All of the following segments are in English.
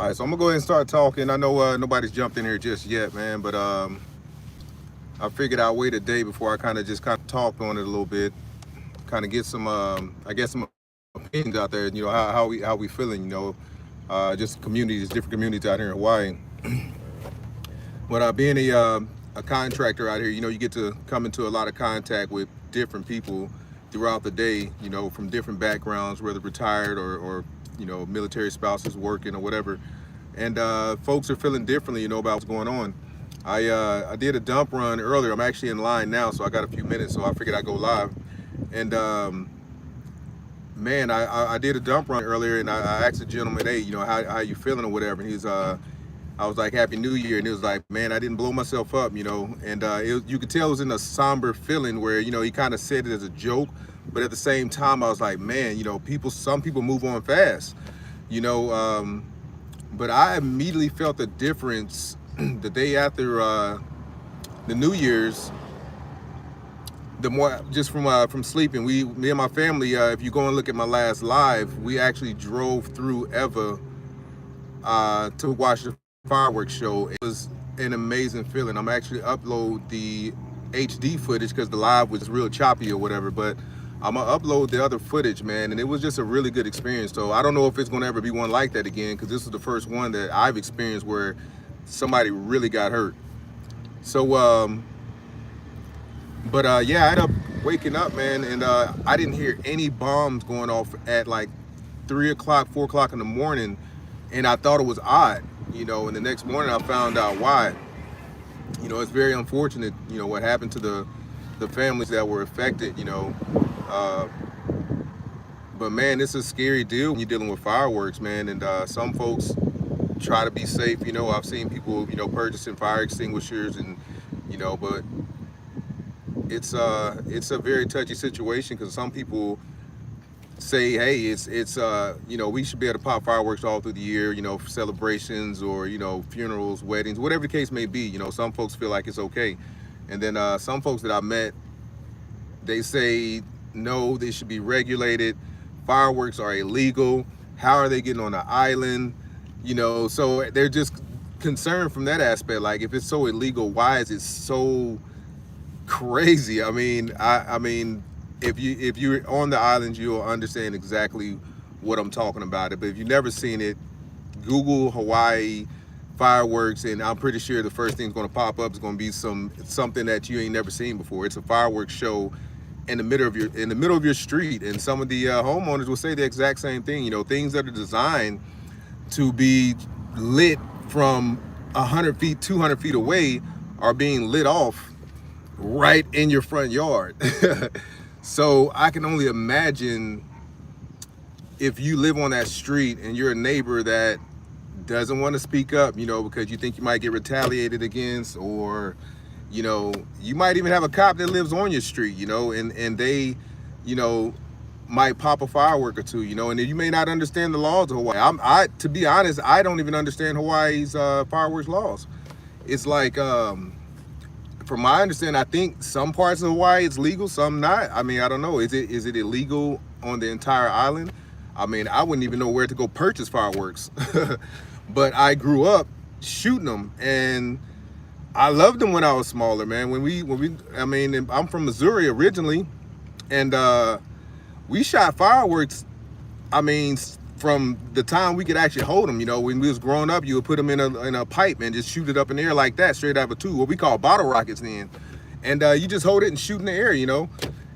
All right, so I'm gonna go ahead and start talking. I know nobody's jumped in here just yet, man, but I figured I'd wait a day before I kind of talk on it a little bit, kind of get some, I guess, some opinions out there. You know, how we feeling. You know, just communities, different communities out here in Hawaii. But being a contractor out here, you know, you get to come into a lot of contact with different people throughout the day. You know, from different backgrounds, whether retired or you know, military spouses working or whatever. And folks are feeling differently, you know, about what's going on. I did a dump run earlier. I'm actually in line now, so I got a few minutes, so I figured I'd go live. And man, I did a dump run earlier, and I asked the gentleman, hey, you know, how you feeling or whatever. And I was like, Happy New Year, and he was like, man, I didn't blow myself up, you know. And you could tell it was in a somber feeling where, you know, he kind of said it as a joke, but at the same time, I was like, man, you know, some people move on fast, you know. But I immediately felt the difference the day after the New Year's. The more just from sleeping, me and my family. If you go and look at my last live, we actually drove through Eva to watch the fireworks show. It was an amazing feeling. I'm actually upload the HD footage because the live was real choppy or whatever, but I'm gonna upload the other footage, man, and it was just a really good experience. So I don't know if it's gonna ever be one like that again, because this is the first one that I've experienced where somebody really got hurt. So yeah, I ended up waking up, man, and I didn't hear any bombs going off at like 3 o'clock, 4 o'clock in the morning, and I thought it was odd, you know. And the next morning, I found out why. You know, it's very unfortunate, you know, what happened to the families that were affected, you know. Uh, but man, it's a scary deal when you're dealing with fireworks, man. And some folks try to be safe. You know, I've seen people, you know, purchasing fire extinguishers, and you know, but it's a very touchy situation because some people say, hey, it's you know, we should be able to pop fireworks all through the year, you know, for celebrations or, you know, funerals, weddings, whatever the case may be. You know, some folks feel like it's okay, and then some folks that I met, they say no, they should be regulated. Fireworks are illegal. How are they getting on the island? You know, so they're just concerned from that aspect. Like, if it's so illegal, why is it so crazy? I mean, if you're on the islands, you'll understand exactly what I'm talking about. But if you've never seen it, Google Hawaii fireworks, and I'm pretty sure the first thing that's going to pop up is going to be something that you ain't never seen before. It's a fireworks show in the middle of your street, and some of the homeowners will say the exact same thing. You know, things that are designed to be lit from 100 feet, 200 feet away are being lit off right in your front yard. So I can only imagine if you live on that street and you're a neighbor that doesn't want to speak up, you know, because you think you might get retaliated against, or, you know, you might even have a cop that lives on your street, you know, and they, you know, might pop a firework or two, you know, and you may not understand the laws of Hawaii. To be honest, I don't even understand Hawaii's fireworks laws. It's like, from my understanding, I think some parts of Hawaii it's legal, some not. I mean, I don't know. Is it illegal on the entire island? I mean, I wouldn't even know where to go purchase fireworks. But I grew up shooting them, and I loved them when I was smaller, man. I mean, I'm from Missouri originally, and we shot fireworks. I mean, from the time we could actually hold them, you know, when we was growing up, you would put them in a pipe and just shoot it up in the air like that, straight out of a tube, what we call bottle rockets then. And you just hold it and shoot in the air, you know.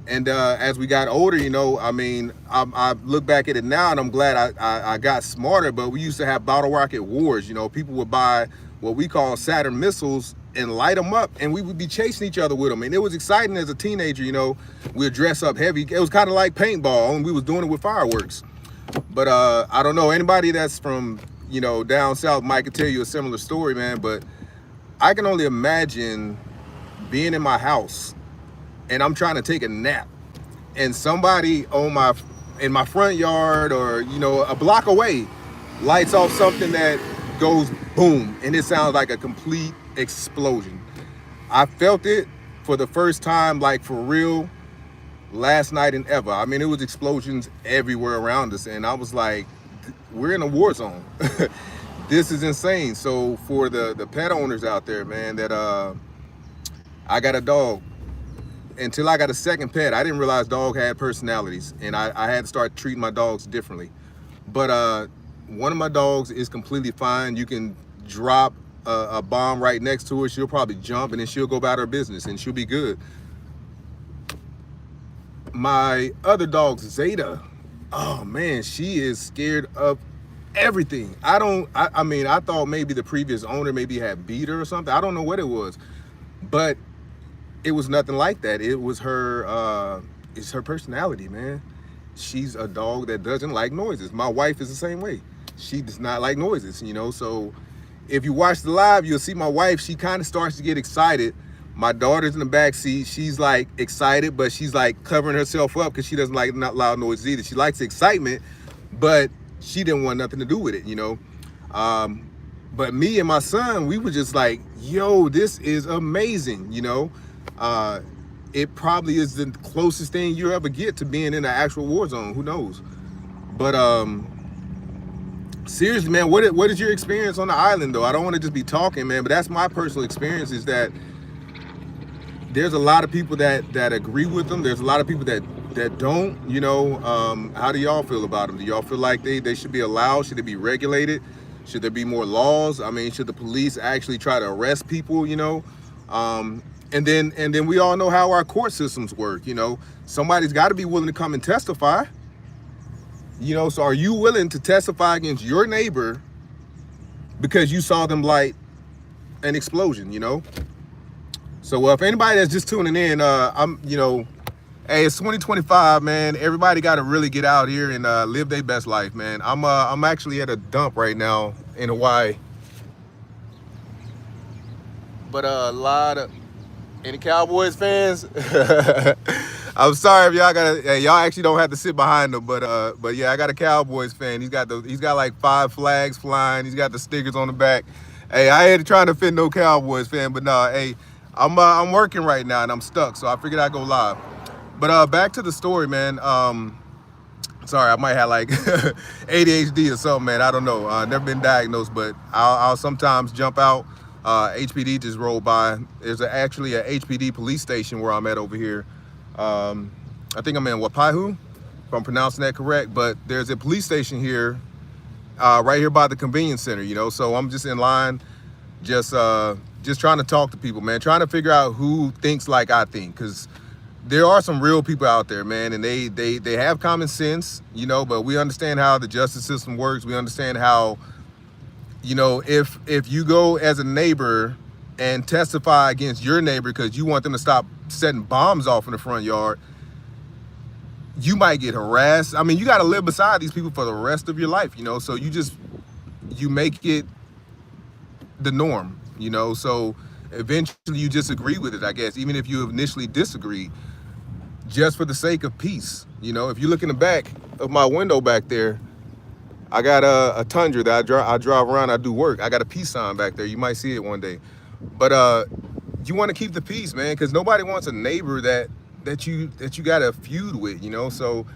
And as we got older, you know, I mean, I look back at it now and I'm glad I got smarter, but we used to have bottle rocket wars. You know, people would buy what we call Saturn missiles and light them up, and we would be chasing each other with them. And it was exciting as a teenager, you know. We'd dress up heavy. It was kind of like paintball, and we was doing it with fireworks. But I don't know, anybody that's from, you know, down south might could tell you a similar story, man. But I can only imagine being in my house and I'm trying to take a nap, and somebody in my front yard, or, you know, a block away, lights off something that goes boom, and it sounds like a complete explosion. I felt it for the first time, like for real, last night and ever. I mean, it was explosions everywhere around us, and I was like, we're in a war zone. This is insane. So for the pet owners out there, man, that I got a dog. Until I got a second pet, I didn't realize dog had personalities, and I had to start treating my dogs differently. But one of my dogs is completely fine. You can drop a bomb right next to her, she'll probably jump, and then she'll go about her business, and she'll be good. My other dog, Zeta, oh man, she is scared of everything. I mean, I thought maybe the previous owner maybe had beat her or something. I don't know what it was, but it was nothing like that. It was her, it's her personality, man. She's a dog that doesn't like noises. My wife is the same way. She does not like noises, you know. So if you watch the live, you'll see my wife, she kind of starts to get excited. My daughter's in the back seat. She's like excited, but she's like covering herself up because she doesn't like not loud noises either. She likes excitement, but she didn't want nothing to do with it, you know. But me and my son, we were just like, yo, this is amazing, you know. It probably is the closest thing you ever get to being in an actual war zone. Who knows? But seriously, man, what is your experience on the island though? I don't want to just be talking, man, but that's my personal experience, is that there's a lot of people that agree with them. There's a lot of people that don't, you know. How do y'all feel about them? Do y'all feel like they should be allowed? Should they be regulated? Should there be more laws? I mean, should the police actually try to arrest people, you know? And then we all know how our court systems work, you know. Somebody's got to be willing to come and testify. You know, so are you willing to testify against your neighbor because you saw them light an explosion, you know? So if anybody that's just tuning in, I'm, you know, hey, it's 2025, man. Everybody got to really get out here and live their best life, man. I'm actually at a dump right now in Hawaii. But a lot of, any Cowboys fans? I'm sorry if y'all got, hey, y'all actually don't have to sit behind them, but yeah, I got a Cowboys fan. He's got like 5 flags flying. He's got the stickers on the back. Hey, I ain't trying to offend no Cowboys fan, but nah, hey, I'm working right now and I'm stuck, so I figured I'd go live. But back to the story, man. Sorry, I might have like ADHD or something, man. I don't know. Never been diagnosed, but I'll sometimes jump out. HPD just rolled by. There's actually a HPD police station where I'm at over here. I think I'm in Waipahu, if I'm pronouncing that correct. But there's a police station here, right here by the convenience center, you know. So I'm just in line, just trying to talk to people, man. Trying to figure out who thinks like I think, because there are some real people out there, man, and they have common sense, you know. But we understand how the justice system works. We understand how, you know, if you go as a neighbor and testify against your neighbor because you want them to stop setting bombs off in the front yard, you might get harassed. I mean, you got to live beside these people for the rest of your life, you know. So you make it the norm, you know. So eventually you just agree with it, I guess, even if you initially disagreed, just for the sake of peace. You know, if you look in the back of my window back there, I got a Tundra that I drive around, I do work. I got a peace sign back there. You might see it one day. But you want to keep the peace, man, because nobody wants a neighbor that you got a feud with, you know. So,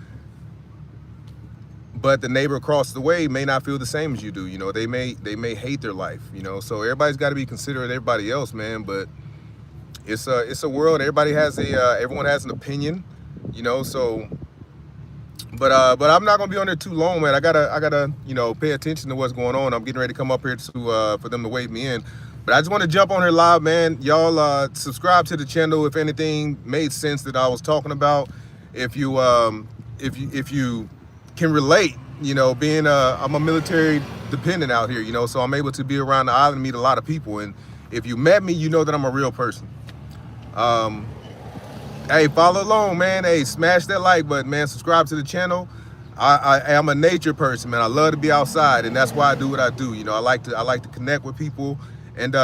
but the neighbor across the way may not feel the same as you do, you know. They may hate their life, you know. So everybody's got to be considerate of everybody else, man. But it's a world. Everybody has everyone has an opinion, you know. So, but I'm not gonna be on there too long, man. I gotta you know, pay attention to what's going on. I'm getting ready to come up here to for them to wave me in. But I just want to jump on here live, man. Y'all subscribe to the channel if anything made sense that I was talking about. If you can relate, you know, being I'm a military dependent out here, you know, so I'm able to be around the island and meet a lot of people. And if you met me, you know that I'm a real person. Hey, follow along, man. Hey, smash that like button, man. Subscribe to the channel. I am a nature person, man. I love to be outside, and that's why I do what I do. You know, I like to connect with people. And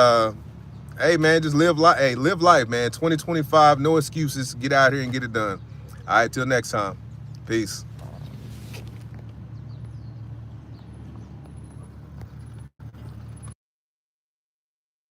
hey, man, just live life. Hey, live life, man. 2025, no excuses. Get out here and get it done. All right, till next time. Peace.